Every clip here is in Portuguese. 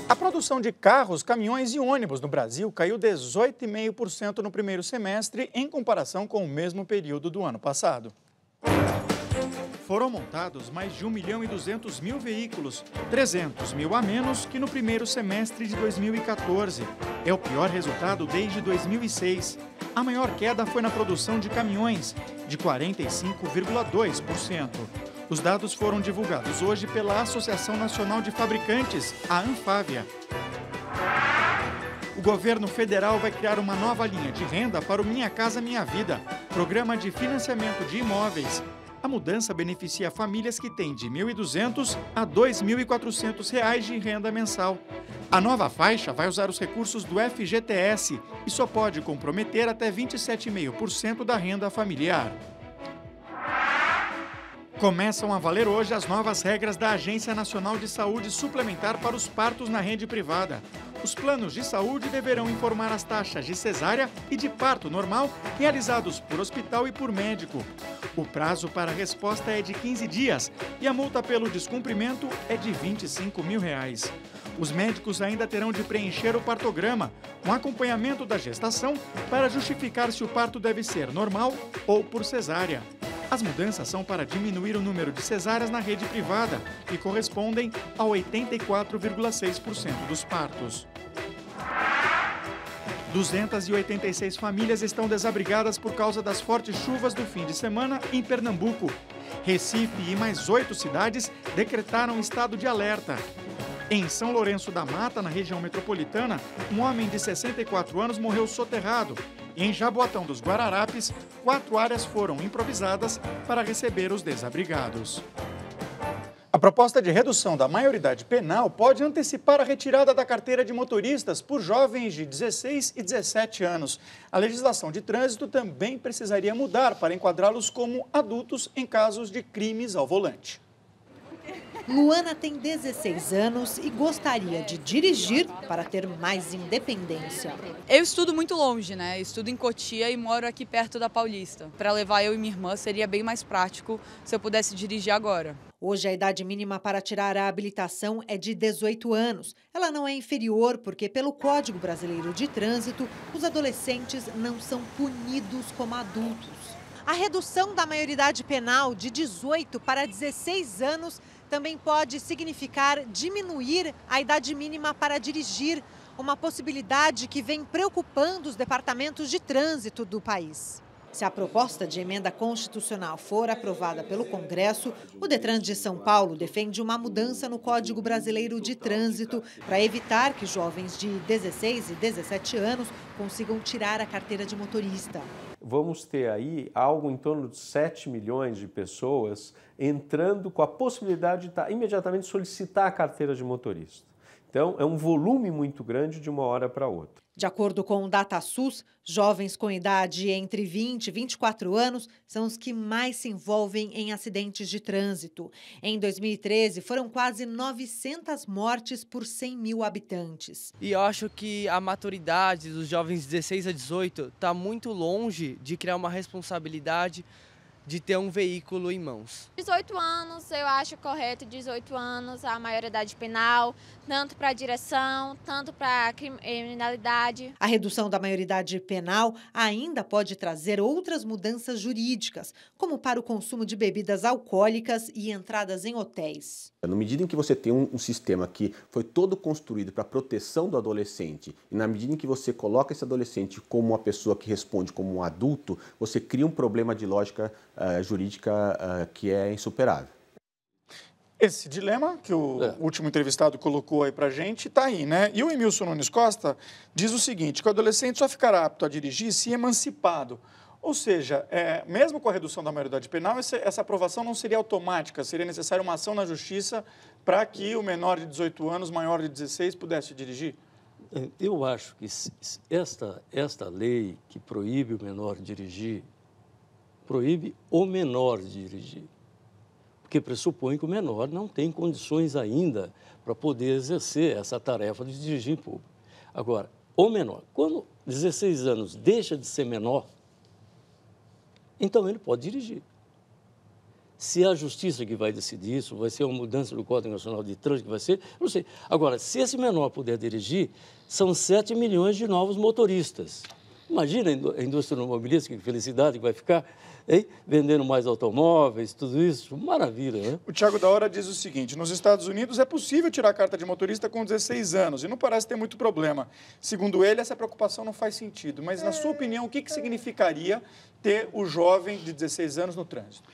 A produção de carros, caminhões e ônibus no Brasil caiu 18,5% no primeiro semestre em comparação com o mesmo período do ano passado. Foram montados mais de 1.200.000 veículos, 300 mil a menos que no primeiro semestre de 2014. É o pior resultado desde 2006. A maior queda foi na produção de caminhões, de 45,2%. Os dados foram divulgados hoje pela Associação Nacional de Fabricantes, a Anfávia. O governo federal vai criar uma nova linha de renda para o Minha Casa Minha Vida, programa de financiamento de imóveis. A mudança beneficia famílias que têm de R$ 1.200 a R$ 2.400 de renda mensal. A nova faixa vai usar os recursos do FGTS e só pode comprometer até 27,5% da renda familiar. Começam a valer hoje as novas regras da Agência Nacional de Saúde Suplementar para os partos na rede privada. Os planos de saúde deverão informar as taxas de cesárea e de parto normal realizados por hospital e por médico. O prazo para a resposta é de 15 dias e a multa pelo descumprimento é de R$ 25 mil. Os médicos ainda terão de preencher o partograma, com acompanhamento da gestação, para justificar se o parto deve ser normal ou por cesárea. As mudanças são para diminuir o número de cesáreas na rede privada, que correspondem a 84,6% dos partos. 286 famílias estão desabrigadas por causa das fortes chuvas do fim de semana em Pernambuco. Recife e mais 8 cidades decretaram estado de alerta. Em São Lourenço da Mata, na região metropolitana, um homem de 64 anos morreu soterrado. E em Jaboatão dos Guararapes, 4 áreas foram improvisadas para receber os desabrigados. A proposta de redução da maioridade penal pode antecipar a retirada da carteira de motoristas por jovens de 16 e 17 anos. A legislação de trânsito também precisaria mudar para enquadrá-los como adultos em casos de crimes ao volante. Luana tem 16 anos e gostaria de dirigir para ter mais independência. Eu estudo muito longe, né? Eu estudo em Cotia e moro aqui perto da Paulista. Para levar eu e minha irmã seria bem mais prático se eu pudesse dirigir agora. Hoje a idade mínima para tirar a habilitação é de 18 anos. Ela não é inferior porque, pelo Código Brasileiro de Trânsito, os adolescentes não são punidos como adultos. A redução da maioridade penal de 18 para 16 anos também pode significar diminuir a idade mínima para dirigir, uma possibilidade que vem preocupando os departamentos de trânsito do país. Se a proposta de emenda constitucional for aprovada pelo Congresso, o Detran de São Paulo defende uma mudança no Código Brasileiro de Trânsito para evitar que jovens de 16 e 17 anos consigam tirar a carteira de motorista. Vamos ter aí algo em torno de 7 milhões de pessoas entrando com a possibilidade de imediatamente solicitar a carteira de motorista. Então, é um volume muito grande de uma hora para outra. De acordo com o DataSUS, jovens com idade entre 20 e 24 anos são os que mais se envolvem em acidentes de trânsito. Em 2013, foram quase 900 mortes por 100 mil habitantes. E eu acho que a maturidade dos jovens de 16 a 18 está muito longe de criar uma responsabilidade de ter um veículo em mãos. 18 anos, eu acho correto 18 anos a maioridade penal, tanto para a direção, tanto para a criminalidade. A redução da maioridade penal ainda pode trazer outras mudanças jurídicas, como para o consumo de bebidas alcoólicas e entradas em hotéis. Na medida em que você tem um sistema que foi todo construído para a proteção do adolescente, e na medida em que você coloca esse adolescente como uma pessoa que responde como um adulto, você cria um problema de lógica jurídica que é insuperável. Esse dilema que o último entrevistado colocou aí pra gente está aí, né? E o Emilson Nunes Costa diz o seguinte, que o adolescente só ficará apto a dirigir se emancipado. Ou seja, mesmo com a redução da maioridade penal, essa aprovação não seria automática, seria necessária uma ação na justiça para que o menor de 18 anos, maior de 16, pudesse dirigir? Eu acho que esta lei que proíbe o menor dirigir, proíbe o menor de dirigir, porque pressupõe que o menor não tem condições ainda para poder exercer essa tarefa de dirigir em público. Agora, o menor, quando 16 anos deixa de ser menor, então ele pode dirigir. Se é a justiça que vai decidir isso, vai ser uma mudança do Código Nacional de Trânsito que vai ser, não sei. Agora, se esse menor puder dirigir, são 7 milhões de novos motoristas. Imagina a indústria automobilística, que felicidade que vai ficar, hein? Vendendo mais automóveis, tudo isso, maravilha, né? O Thiago da Hora diz o seguinte: nos Estados Unidos é possível tirar a carta de motorista com 16 anos e não parece ter muito problema. Segundo ele, essa preocupação não faz sentido. Mas, na sua opinião, o que significaria ter o jovem de 16 anos no trânsito?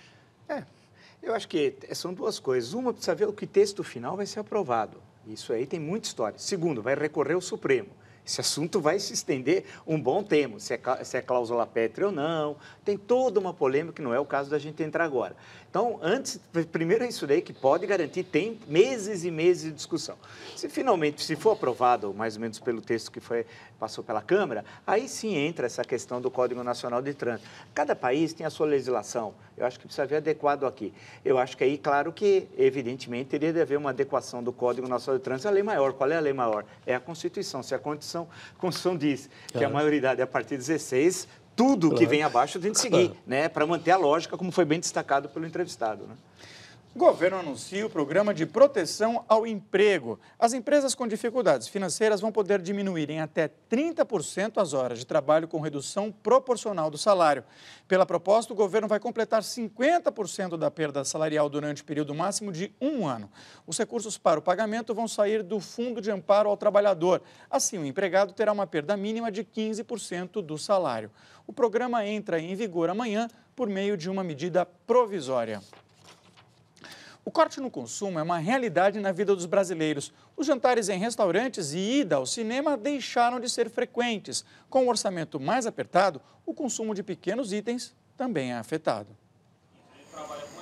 Eu acho que são duas coisas. Uma, precisa ver o que texto final vai ser aprovado. Isso aí tem muita história. Segundo, vai recorrer ao Supremo. Esse assunto vai se estender um bom tempo, se é cláusula pétrea ou não. Tem toda uma polêmica que não é o caso da gente entrar agora. Então, primeiro é isso daí que pode garantir, tem meses e meses de discussão. Se finalmente, se for aprovado, mais ou menos pelo texto que passou pela Câmara, aí sim entra essa questão do Código Nacional de Trânsito. Cada país tem a sua legislação, eu acho que precisa ver adequado aqui. Eu acho que aí, claro que, evidentemente, teria de haver uma adequação do Código Nacional de Trânsito à lei maior. Qual é a lei maior? É a Constituição. Se a Constituição diz que a maioridade é a partir de 16, tudo que vem abaixo tem de seguir, né? Para manter a lógica, como foi bem destacado pelo entrevistado, né? O governo anuncia o programa de proteção ao emprego. As empresas com dificuldades financeiras vão poder diminuir em até 30% as horas de trabalho com redução proporcional do salário. Pela proposta, o governo vai completar 50% da perda salarial durante o período máximo de 1 ano. Os recursos para o pagamento vão sair do Fundo de Amparo ao Trabalhador. Assim, o empregado terá uma perda mínima de 15% do salário. O programa entra em vigor amanhã por meio de uma medida provisória. O corte no consumo é uma realidade na vida dos brasileiros. Os jantares em restaurantes e ida ao cinema deixaram de ser frequentes. Com o orçamento mais apertado, o consumo de pequenos itens também é afetado.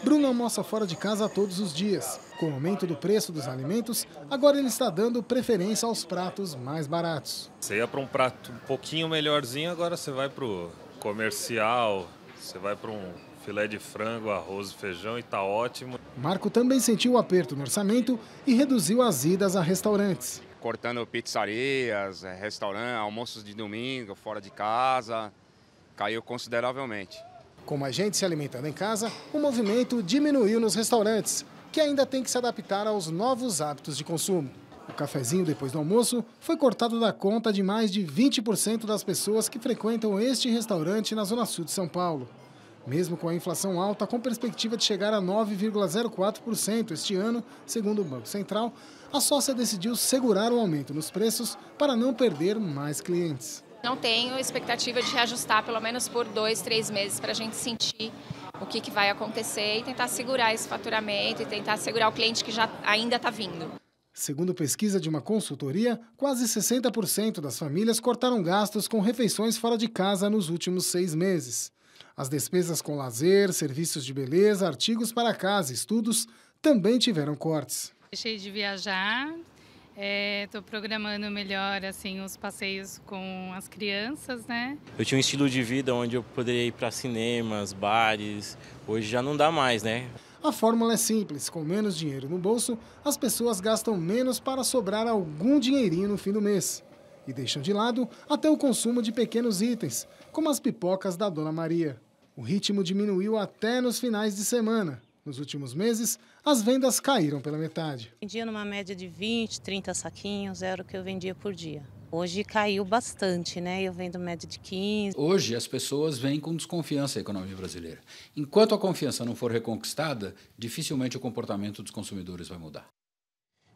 Bruno almoça fora de casa todos os dias. Com o aumento do preço dos alimentos, agora ele está dando preferência aos pratos mais baratos. Você ia para um prato um pouquinho melhorzinho, agora você vai para o comercial, você vai para um filé de frango, arroz e feijão e está ótimo. Marco também sentiu o aperto no orçamento e reduziu as idas a restaurantes. Cortando pizzarias, restaurantes, almoços de domingo, fora de casa, caiu consideravelmente. Com mais gente se alimentando em casa, o movimento diminuiu nos restaurantes, que ainda tem que se adaptar aos novos hábitos de consumo. O cafezinho depois do almoço foi cortado da conta de mais de 20% das pessoas que frequentam este restaurante na Zona Sul de São Paulo. Mesmo com a inflação alta, com perspectiva de chegar a 9,04% este ano, segundo o Banco Central, a sócia decidiu segurar o aumento nos preços para não perder mais clientes. Não tenho expectativa de reajustar pelo menos por 2, 3 meses para a gente sentir o que vai acontecer e tentar segurar esse faturamento e tentar segurar o cliente que já ainda está vindo. Segundo pesquisa de uma consultoria, quase 60% das famílias cortaram gastos com refeições fora de casa nos últimos 6 meses. As despesas com lazer, serviços de beleza, artigos para casa e estudos também tiveram cortes. Deixei de viajar, estou programando melhor assim, os passeios com as crianças, né? Eu tinha um estilo de vida onde eu poderia ir para cinemas, bares, hoje já não dá mais, né? A fórmula é simples, com menos dinheiro no bolso, as pessoas gastam menos para sobrar algum dinheirinho no fim do mês. E deixam de lado até o consumo de pequenos itens, como as pipocas da Dona Maria. O ritmo diminuiu até nos finais de semana. Nos últimos meses, as vendas caíram pela metade. Vendia numa média de 20, 30 saquinhos, era o que eu vendia por dia. Hoje caiu bastante, né? Eu vendo média de 15. Hoje as pessoas vêm com desconfiança à economia brasileira. Enquanto a confiança não for reconquistada, dificilmente o comportamento dos consumidores vai mudar.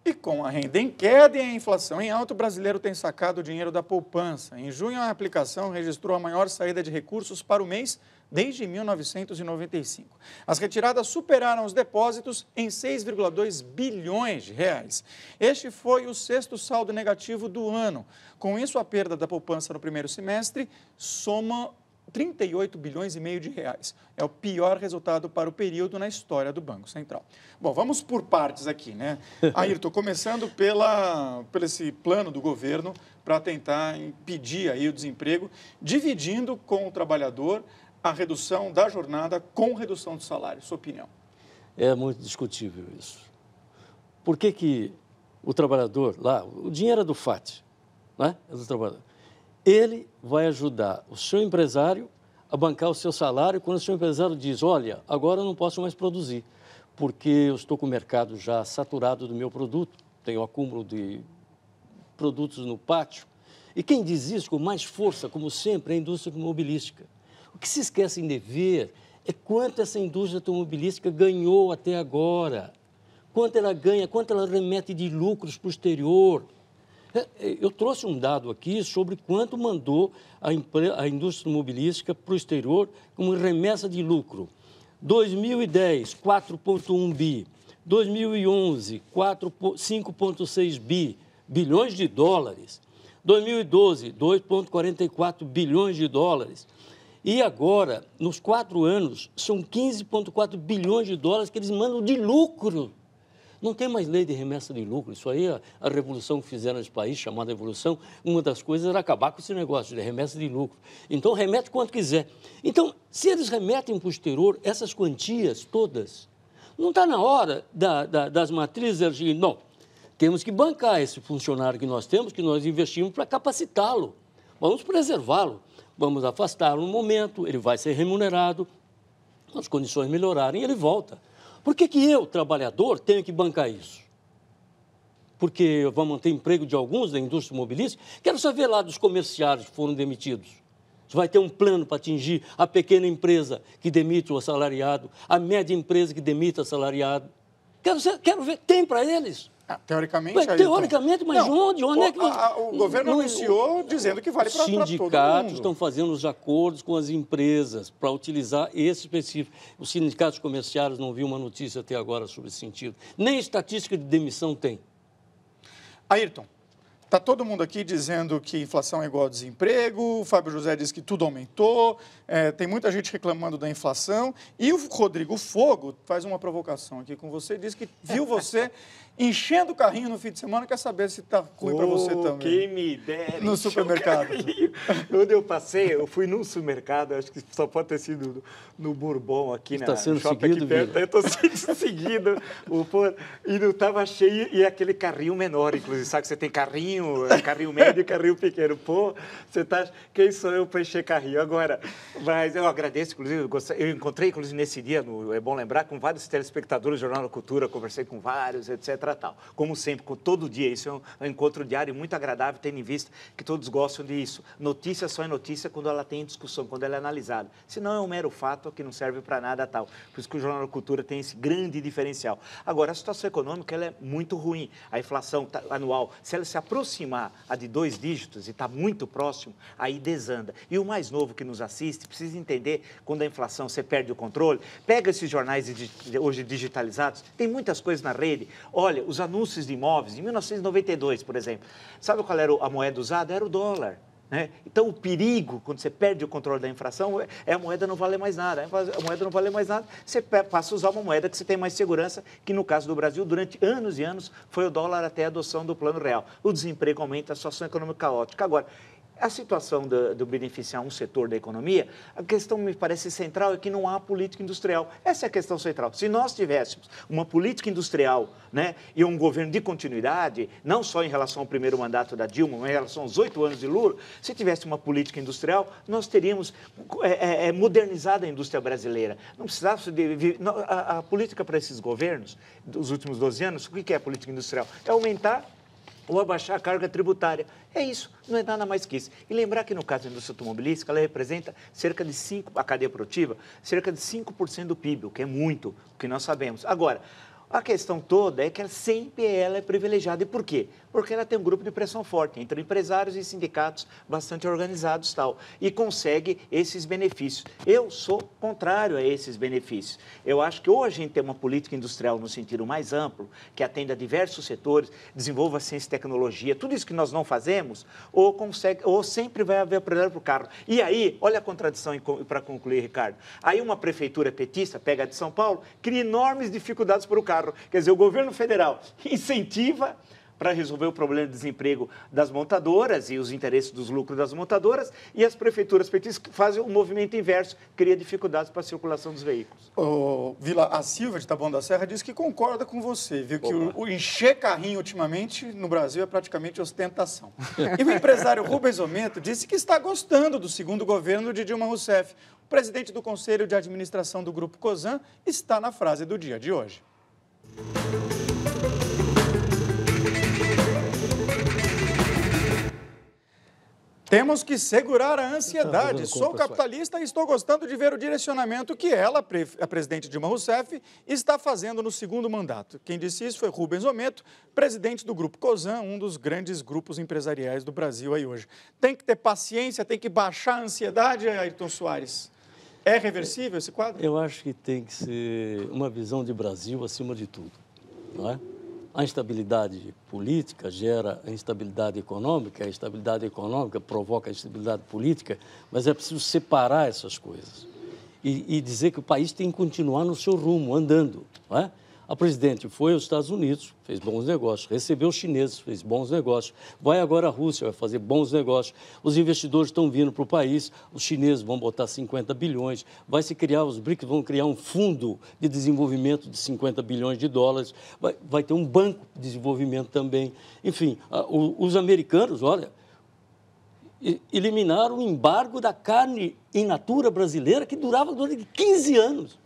E com a renda em queda e a inflação em alta, o brasileiro tem sacado o dinheiro da poupança. Em junho, a aplicação registrou a maior saída de recursos para o mês desde 1995. As retiradas superaram os depósitos em 6,2 bilhões de reais. Este foi o 6º saldo negativo do ano. Com isso, a perda da poupança no primeiro semestre soma 38 bilhões e meio de reais. É o pior resultado para o período na história do Banco Central. Bom, vamos por partes aqui, né? Ayrton, começando por esse plano do governo para tentar impedir aí o desemprego, dividindo com o trabalhador a redução da jornada com redução do salário. Sua opinião? É muito discutível isso. Por que o trabalhador, lá, o dinheiro é do FAT, né? É do trabalhador. Ele vai ajudar o seu empresário a bancar o seu salário quando o seu empresário diz, olha, agora eu não posso mais produzir, porque eu estou com o mercado já saturado do meu produto, tenho acúmulo de produtos no pátio. E quem diz isso com mais força, como sempre, é a indústria automobilística. O que se esquecem de ver é quanto essa indústria automobilística ganhou até agora, quanto ela ganha, quanto ela remete de lucros para o exterior. Eu trouxe um dado aqui sobre quanto mandou a indústria automobilística para o exterior como remessa de lucro. 2010, 4,1 bi. 2011, 5,6 bilhões de dólares. 2012, 2,44 bilhões de dólares. E agora, nos 4 anos, são 15,4 bilhões de dólares que eles mandam de lucro. Não tem mais lei de remessa de lucro. Isso aí, a revolução que fizeram nesse país, chamada revolução, uma das coisas era acabar com esse negócio de remessa de lucro. Então, remete quanto quiser. Então, se eles remetem para o exterior essas quantias todas, não está na hora das matrizes dizer o seguinte, não, temos que bancar esse funcionário que nós temos, que nós investimos para capacitá-lo. Vamos preservá-lo, vamos afastá-lo no momento, ele vai ser remunerado, as condições melhorarem, ele volta. Por que eu, trabalhador, tenho que bancar isso? Porque eu vou manter emprego de alguns da indústria automobilística? Quero saber lá dos comerciários que foram demitidos. Você vai ter um plano para atingir a pequena empresa que demite o assalariado, a média empresa que demite o assalariado. Quero ver, tem para eles. Teoricamente, teoricamente, mas não, onde é que... O governo anunciou dizendo que vale para todo mundo. Os sindicatos estão fazendo os acordos com as empresas para utilizar esse específico. Os sindicatos comerciários não viu uma notícia até agora sobre esse sentido. Nem estatística de demissão tem. Ayrton, está todo mundo aqui dizendo que inflação é igual a desemprego, o Fábio José diz que tudo aumentou, tem muita gente reclamando da inflação, e o Rodrigo Fogo faz uma provocação aqui com você, diz que viu você enchendo o carrinho no fim de semana, quer saber se está ruim para você também. Quem me dera. No supermercado. Quando eu passei, eu fui num supermercado, acho que só pode ter sido no Bourbon, aqui na sendo shopping seguido, aqui perto. Eu estou sendo seguido. E não estava cheio, e aquele carrinho menor, inclusive. Sabe que você tem carrinho médio e carrinho pequeno. Pô, você tá... Quem sou eu para encher carrinho? Agora, mas eu agradeço, inclusive, eu encontrei, inclusive, nesse dia, é bom lembrar, com vários telespectadores do Jornal da Cultura, conversei com vários, etc. Tal. Como sempre, todo dia, isso é um encontro diário muito agradável, tendo em vista que todos gostam disso. Notícia só é notícia quando ela tem discussão, quando ela é analisada. Senão é um mero fato que não serve para nada tal. Por isso que o Jornal da Cultura tem esse grande diferencial. Agora, a situação econômica ela é muito ruim. A inflação anual, se ela se aproximar a de 2 dígitos e está muito próximo, aí desanda. E o mais novo que nos assiste precisa entender quando a inflação você perde o controle. Pega esses jornais hoje digitalizados, tem muitas coisas na rede. Olha, os anúncios de imóveis, em 1992, por exemplo, sabe qual era a moeda usada? Era o dólar. Né? Então, o perigo, quando você perde o controle da inflação, é a moeda não valer mais nada. A moeda não valer mais nada, você passa a usar uma moeda que você tem mais segurança, que no caso do Brasil, durante anos e anos, foi o dólar até a adoção do Plano Real. O desemprego aumenta, a situação econômica caótica. Agora, a situação de beneficiar um setor da economia, a questão me parece central é que não há política industrial. Essa é a questão central. Se nós tivéssemos uma política industrial, né, e um governo de continuidade, não só em relação ao primeiro mandato da Dilma, mas em relação aos 8 anos de Lula, se tivesse uma política industrial, nós teríamos modernizado a indústria brasileira. Não precisasse a política para esses governos dos últimos 12 anos, o que é a política industrial? É aumentar ou abaixar a carga tributária. É isso, não é nada mais que isso. E lembrar que no caso da indústria automobilística, ela representa cerca de 5%, a cadeia produtiva, cerca de 5% do PIB, o que é muito, o que nós sabemos. Agora, a questão toda é que ela é privilegiada. E por quê? Porque ela tem um grupo de pressão forte entre empresários e sindicatos bastante organizados tal, e consegue esses benefícios. Eu sou contrário a esses benefícios. Eu acho que ou a gente tem uma política industrial no sentido mais amplo, que atenda a diversos setores, desenvolva ciência e tecnologia, tudo isso que nós não fazemos, ou sempre vai haver prioridade para o carro. E aí, olha a contradição para concluir, Ricardo. Aí uma prefeitura petista, pega a de São Paulo, cria enormes dificuldades para o carro. Quer dizer, o governo federal incentiva para resolver o problema de desemprego das montadoras e os interesses dos lucros das montadoras, e as prefeituras petistas fazem o movimento inverso, cria dificuldades para a circulação dos veículos. Vila, a Silva de Taboão da Serra disse que concorda com você, viu? Que o encher carrinho ultimamente no Brasil é praticamente ostentação. E o empresário Rubens Omento disse que está gostando do segundo governo de Dilma Rousseff. O presidente do Conselho de Administração do Grupo Cosan está na frase do dia de hoje. Temos que segurar a ansiedade. Sou capitalista e estou gostando de ver o direcionamento que ela, a presidente Dilma Rousseff, está fazendo no segundo mandato. Quem disse isso foi Rubens Omento, presidente do Grupo Cosan, um dos grandes grupos empresariais do Brasil aí hoje. Tem que ter paciência, tem que baixar a ansiedade, Ayrton Soares. É reversível esse quadro? Eu acho que tem que ser uma visão de Brasil acima de tudo, não é? A instabilidade política gera a instabilidade econômica, a instabilidade econômica provoca a instabilidade política, mas é preciso separar essas coisas e dizer que o país tem que continuar no seu rumo, andando, não é? A presidente foi aos Estados Unidos, fez bons negócios, recebeu os chineses, fez bons negócios, vai agora à Rússia, vai fazer bons negócios, os investidores estão vindo para o país, os chineses vão botar 50 bilhões, vai se criar, os BRICS vão criar um fundo de desenvolvimento de 50 bilhões de dólares, vai ter um banco de desenvolvimento também. Enfim, os americanos, olha, eliminaram o embargo da carne in natura brasileira que durava durante 15 anos.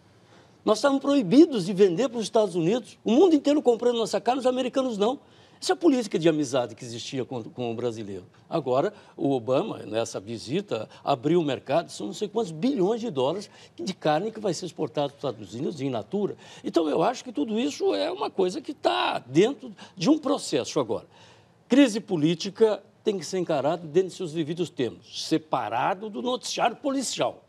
Nós estávamos proibidos de vender para os Estados Unidos, o mundo inteiro comprando nossa carne, os americanos não. Essa é a política de amizade que existia com o brasileiro. Agora, o Obama, nessa visita, abriu o mercado, são não sei quantos bilhões de dólares de carne que vai ser exportada para os Estados Unidos in natura. Então, eu acho que tudo isso é uma coisa que está dentro de um processo agora. Crise política tem que ser encarada dentro de seus devidos termos, separado do noticiário policial.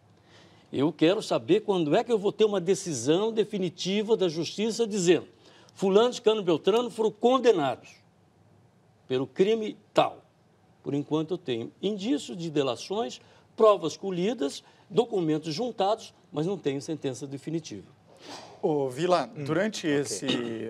Eu quero saber quando é que eu vou ter uma decisão definitiva da Justiça dizendo fulano, ciclano, beltrano foram condenados pelo crime tal. Por enquanto eu tenho indícios de delações, provas colhidas, documentos juntados, mas não tenho sentença definitiva. Ô, Vila, durante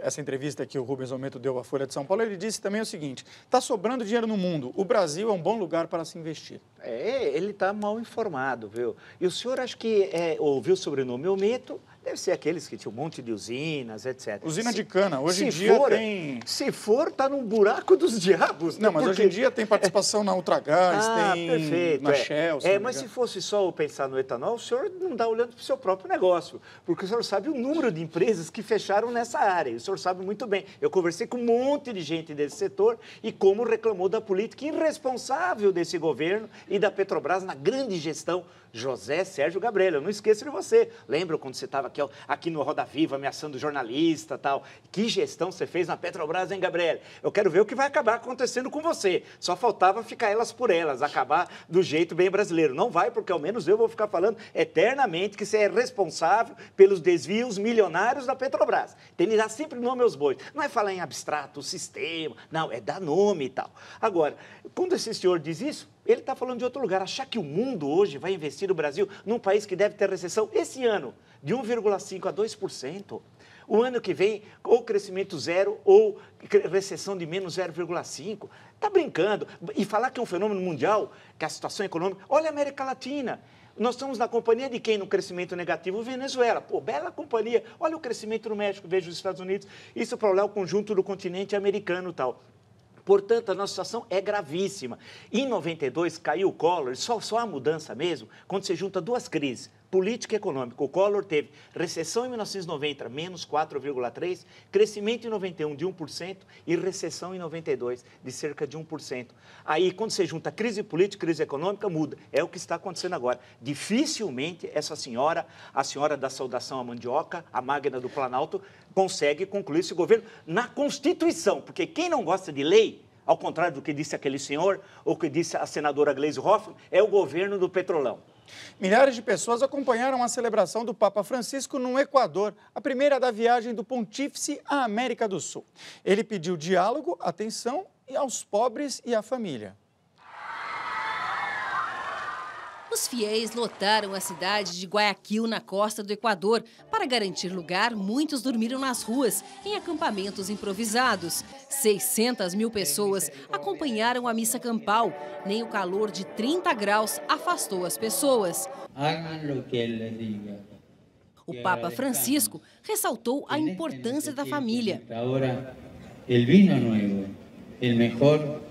essa entrevista que o Rubens Omento deu à Folha de São Paulo, ele disse também o seguinte: está sobrando dinheiro no mundo, o Brasil é um bom lugar para se investir. Ele está mal informado, viu? E o senhor acho que ouviu o sobrenome Omento, deve ser aqueles que tinham um monte de usinas, etc. Usina de cana, hoje em dia tem... Se for, está num buraco dos diabos. Não, mas hoje em dia tem participação na Ultragás, tem perfeito, na Shell. Mas se fosse só pensar no etanol, o senhor não está olhando para o seu próprio negócio, porque o senhor sabe o número de empresas que fecharam nessa área, e o senhor sabe muito bem. Eu conversei com um monte de gente desse setor e como reclamou da política irresponsável desse governo e da Petrobras na grande gestão José Sérgio Gabriel. Eu não esqueço de você. Lembra quando você estava aqui no Roda Viva ameaçando jornalista e tal? Que gestão você fez na Petrobras, hein, Gabriel? Eu quero ver o que vai acabar acontecendo com você. Só faltava ficar elas por elas, acabar do jeito bem brasileiro. Não vai, porque ao menos eu vou ficar falando eternamente que você é responsável pelos desvios milionários da Petrobras. Tem que dar sempre nome aos bois. Não é falar em abstrato, o sistema, não, é dar nome e tal. Agora, quando esse senhor diz isso, ele está falando de outro lugar. Achar que o mundo hoje vai investir no Brasil num país que deve ter recessão esse ano de 1,5% a 2%. O ano que vem, ou crescimento zero, ou recessão de menos 0,5%. Está brincando. E falar que é um fenômeno mundial, que a situação econômica... Olha a América Latina. Nós estamos na companhia de quem no crescimento negativo? Venezuela. Pô, bela companhia. Olha o crescimento no México, veja os Estados Unidos. Isso para olhar o conjunto do continente americano e tal. Portanto, a nossa situação é gravíssima. Em 92, caiu o Collor, só há mudança mesmo quando você junta duas crises, política e econômica. O Collor teve recessão em 1990, menos 4,3%, crescimento em 91 de 1% e recessão em 92 de cerca de 1%. Aí, quando você junta crise política e crise econômica, muda. É o que está acontecendo agora. Dificilmente essa senhora, a senhora da saudação à mandioca, a Magna do Planalto, consegue concluir esse governo na Constituição, porque quem não gosta de lei, ao contrário do que disse aquele senhor, ou que disse a senadora Gleisi Hoffmann, é o governo do Petrolão. Milhares de pessoas acompanharam a celebração do Papa Francisco no Equador, a primeira da viagem do pontífice à América do Sul. Ele pediu diálogo, atenção aos pobres e à família. Os fiéis lotaram a cidade de Guayaquil, na costa do Equador. Para garantir lugar, muitos dormiram nas ruas, em acampamentos improvisados. 600 mil pessoas acompanharam a missa campal. Nem o calor de 30 graus afastou as pessoas. O Papa Francisco ressaltou a importância da família.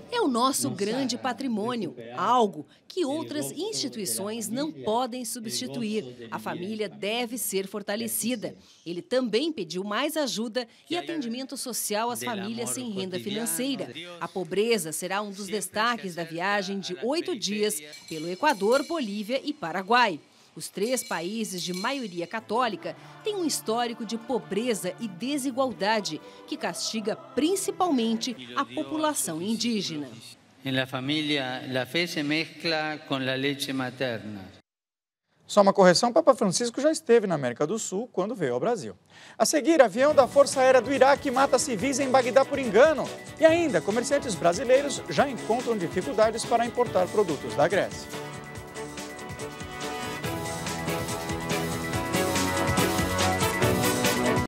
É o nosso grande patrimônio, algo que outras instituições não podem substituir. A família deve ser fortalecida. Ele também pediu mais ajuda e atendimento social às famílias sem renda financeira. A pobreza será um dos destaques da viagem de 8 dias pelo Equador, Bolívia e Paraguai. Os 3 países de maioria católica têm um histórico de pobreza e desigualdade que castiga principalmente a população indígena. Na família, a fé se mescla com a leite materna. Só uma correção, Papa Francisco já esteve na América do Sul quando veio ao Brasil. A seguir, avião da Força Aérea do Iraque mata civis em Bagdá por engano. E ainda, comerciantes brasileiros já encontram dificuldades para importar produtos da Grécia.